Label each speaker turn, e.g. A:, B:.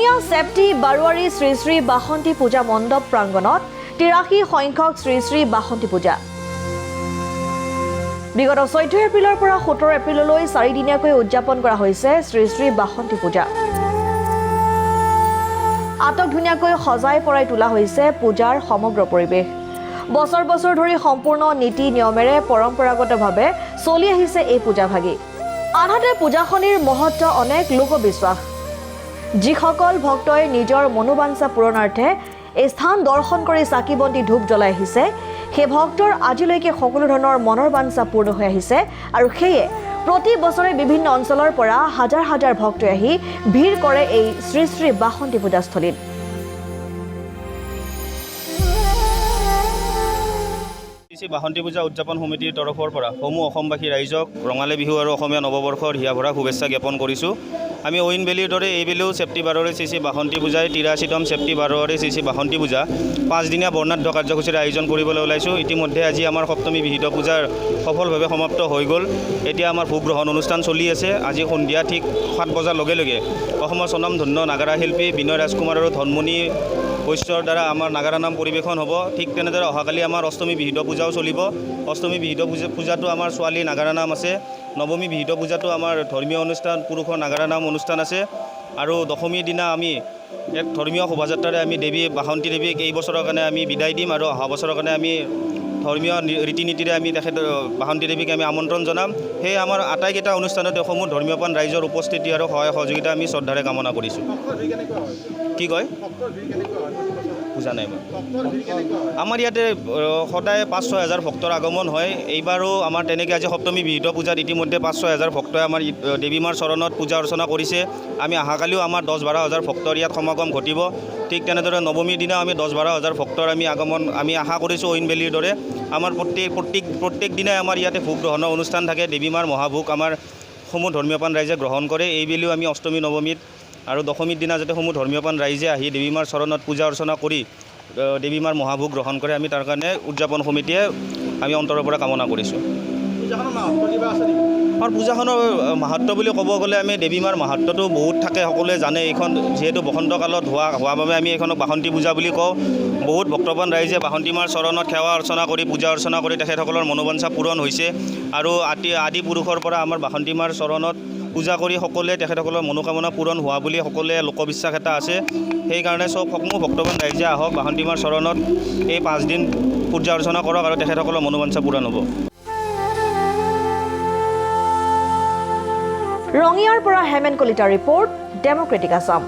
A: Rangia safety বাৰুৱাৰী Shri Shri Basanti Puja মণ্ডপ প্ৰাংগণত 83 সংখ্যক শ্ৰী শ্ৰী বাসন্তী পূজা বিগত 14 এপ্ৰিলৰ পৰা 17 এপ্ৰিললৈ 4 দিনীয়াকৈ উদযাপন কৰা হৈছে শ্ৰী শ্ৰী বাসন্তী পূজা আটক ধুনীয়াকৈ সজাই পৰাই তোলা হৈছে পূজাৰ সমগ্ৰ পৰিৱেশ বছৰ বছৰ ধৰি সম্পূৰ্ণ নীতি নিয়মেৰে পৰম্পৰাগতভাৱে চলি আহিছে এই পূজাভাগী আনহাতে পূজাখনিৰ মহত্ব অনেক লোকবিশ্বাস যিসকল ভক্তই নিজৰ মনোবাঞ্ছা পূৰণাৰ্থে এই স্থান দৰ্শন কৰি চাকি বন্তি ধূপ জ্বলাই আহিছে সেই ভক্তৰ আজিলৈকে সকলো ধৰণৰ মনৰ বাঞ্ছা পূৰ্ণ হৈ আহিছে আৰু সেয়ে প্ৰতি বছৰে বিভিন্ন অঞ্চলৰ পৰা হাজাৰ হাজাৰ ভক্তই আহি ভিৰ কৰে এই শ্ৰী শ্ৰী বাসন্তী পূজাস্থলীত
B: শ্ৰী বাসন্তী পূজা উদযাপন সমিতিৰ তৰফৰ পৰা সমূহ অসমবাসী ৰাইজক ৰঙালী বিহু আৰু অসমীয়া নৱবৰ্ষৰ হিয়াভৰা শুভেচ্ছা জ্ঞাপন কৰিছোঁ আমি ঐন ভেলীৰ দৰে এইবেলিও সেপ্টি বাৰুৱাৰী শ্ৰী শ্ৰী বাসন্তী পূজাই 83তম সেপ্টি বাৰুৱাৰী শ্ৰী শ্ৰী বাসন্তী পূজা 5 দিনীয়া বৰ্ণাঢ্য কাৰ্যসূচীৰ আয়োজন কৰিবলৈ ওলাইছোঁ ইতিমধ্যে আজি আমাৰ সপ্তমী বিহিত পূজাৰ সফলভাৱে সমাপ্ত হৈ গ'ল এতিয়া আমাৰ ভোগ গ্ৰহণ অনুষ্ঠান চলি আছে আজি সন্ধিয়া ঠিক 7 বজাৰ লগে লগে অসমৰ স্বনামধন্য নাগাৰা শিল্পী বিনয় ৰাজকুমাৰ আৰু ধনমণি বৈশ্যৰ দ্বাৰা আমাৰ নাগাৰা নাম পৰিৱেশন হ'ব ঠিক তেনেদৰে অহাকালি আমাৰ অষ্টমী বিহিত পূজাও চলিব অষ্টমী বিহিত পূজাটো আমাৰ ছোৱালী নাগাৰা নাম আছে নৱমী বিহিত পূজাটো আমাৰ ধৰ্মীয় অনুষ্ঠান পুৰুষৰ নাগাৰা নাম অনুষ্ঠান আছে আৰু দশমীৰ দিনা আমি এক ধৰ্মীয় শোভাযাত্ৰাৰে আমি দেৱী বাসন্তী দেৱীক এই বছৰৰ কাৰণে আমি বিদায় দিম আৰু অহা বছৰৰ কাৰণে আমি ধৰ্মীয় ৰীতি নীতিৰে আমি তেখেত বাসন্তী দেৱীক আমি আমন্ত্ৰণ জনাম সেই আমাৰ আটাইকেইটা অনুষ্ঠানতে সমূহ ধৰ্মীয়প্ৰাণ ৰাইজৰ উপস্থিতি আৰু সহায় সহযোগিতা আমি শ্ৰদ্ধাৰে কামনা কৰিছোঁ কি কয় বুজা নাই মই আমাৰ ইয়াতে সদায় 5-6 হাজাৰ ভক্তৰ আগমন হয় এইবাৰো আমাৰ তেনেকৈ আজি সপ্তমী বিহিত পূজাত ইতিমধ্যে 5-6 হাজাৰ ভক্তই আমাৰ দেৱী মাৰ চৰণত পূজা অৰ্চনা কৰিছে আমি অহাকালিও আমাৰ 10-12 হাজাৰ ভক্তৰ ইয়াত সমাগম ঘটিব ঠিক তেনেদৰে নৱমীৰ দিনা আমি 10-12 হাজাৰ ভক্তৰ আমি আগমন আমি আশা কৰিছোঁ ঐন ভেলীৰ দৰে আমাৰ প্ৰত্যেক দিনাই আমাৰ ইয়াতে ভোগ গ্ৰহণৰ অনুষ্ঠান থাকে দেৱী মাৰ মহাভোগ আমাৰ সমূহ ধৰ্মীয়প্ৰাণ ৰাইজে গ্ৰহণ কৰে এইবেলিও আমি অষ্টমী নৱমীত আৰু দশমীৰ দিনা যাতে সমূহ ধৰ্মীয়প্ৰাণ ৰাইজে আহি দেৱী মাৰ চৰণত পূজা অৰ্চনা কৰি দেৱী মাৰ মহাভোগ গ্ৰহণ কৰে আমি তাৰ কাৰণে উদযাপন সমিতিয়ে আমি অন্তৰৰ পৰা কামনা কৰিছোঁ আমাৰ পূজাখনৰ মাহাত্ম্য বুলি ক'ব গ'লে আমি দেৱী মাৰ মাহাত্ম্যটো বহুত থাকে সকলোৱে জানে এইখন যিহেতু বসন্তকালত হোৱা বাবে আমি এইখনক বাসন্তী পূজা বুলি কওঁ বহুত ভক্তপ্ৰাণ ৰাইজে বাসন্তী মাৰ চৰণত সেৱা অৰ্চনা কৰি পূজা অৰ্চনা কৰি তেখেতসকলৰ মনোবাঞ্ছা পূৰণ হৈছে আৰু আদি পুৰুষৰ পৰা আমাৰ বাসন্তী মাৰ চৰণত পূজা কৰি সকলোৱে তেখেতসকলৰ মনোকামনা পূৰণ হোৱা বুলি সকলোৱে লোকবিশ্বাস এটা আছে সেইকাৰণে সমূহ ভক্তপ্ৰাণ ৰাইজে আহক বাসন্তী মাৰ চৰণত এই 5 দিন পূজা অৰ্চনা কৰক আৰু তেখেতসকলৰ মনোবাঞ্ছা পূৰণ হ'ব
A: ৰঙিয়াৰ পৰা হেমেন কলিতাৰ ৰিপৰ্ট ডেমক্ৰেটিক আছাম